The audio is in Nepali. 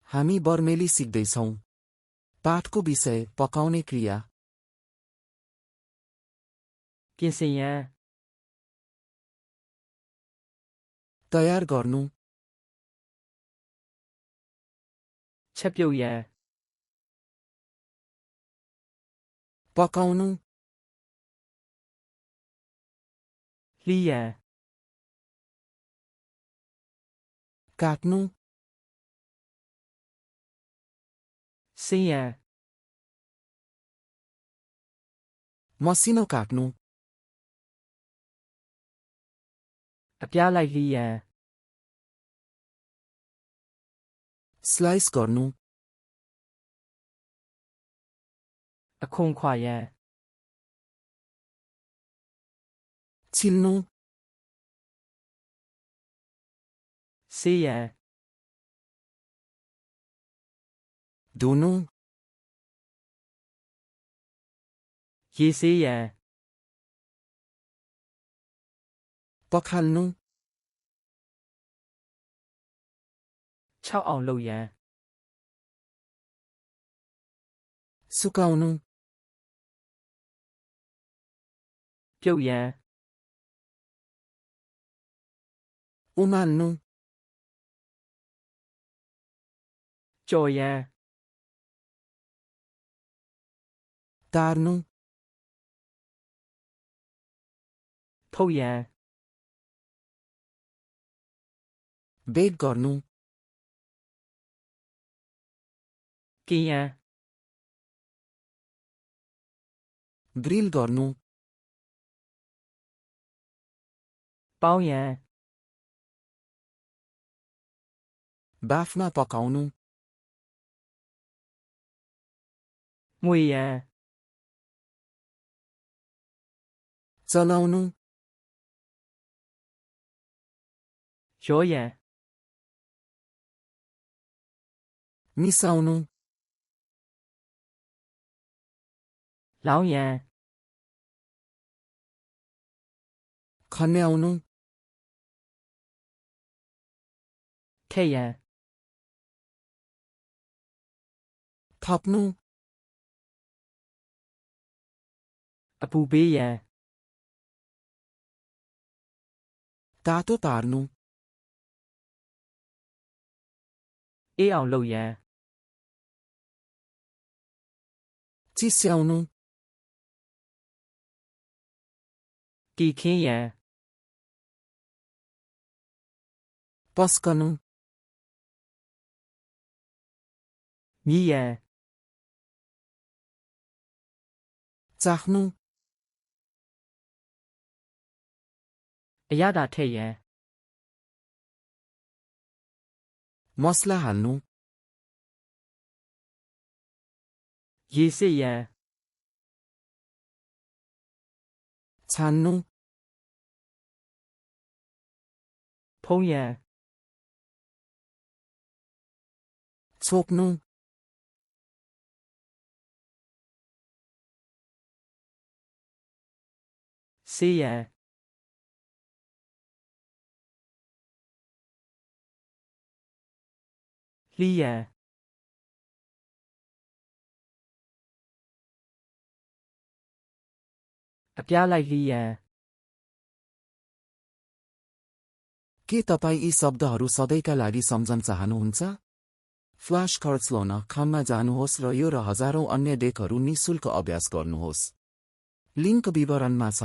हामी बर्मेली सिक्दैछौं। पाठको विषय पकाउने क्रिया।ပြင်ဆင်ရန် तयार गर्नु। ချက်ပြုတ်ရန် पकाउनु। လှီးရန် काट्नु। စင်းရန် मसिनो काट्नु। အပြားလိုက်လှီးရန် स्लाइस गर्नु। အခွန်ခွာရန် छिल्नु। ဆေးရန် धुनु। ရေဆေးရန် पखाल्नु। ခြောက်အောင်လုပ်ရန် सुकाउनु। ပြုတ်ရန် उमाल्नु। ကြော်ရန် तार्नु। ထုတ်ရန် बेक गर्नु। กินရန် ग्रिल गर्नु। ပေါင်းရန် बाफमा पकाउनु। ငွေရန် चलाउनु। ရောရန် मिसाउनु। လောင်းရန် खन्याउनु। ထည့်ရန် थप्नु। အပူပေးရန် तातो पार्नु। အေးအောင်လုပ်ရန် चिस्याउनु। တီခင်းရန် पस्कनु। မြည်ရန် चाख्नु। အရသာထည့်ရန် मसला हाल्नु। ရေစစ်ရန် छान्नु। ဖုံးရန် छोप्नु। ဆေးရန် လှီးရန် အပြားလိုက်လှီးရန် के तपाईँ यी शब्दहरू सधैँका लागि सम्झन चाहनुहुन्छ? फ्ल्याश कार्ड्स ल्याउन खाममा जानुहोस् र यो र हजारौं अन्य डेकहरू निशुल्क अभ्यास गर्नुहोस्। लिङ्क विवरणमा छ।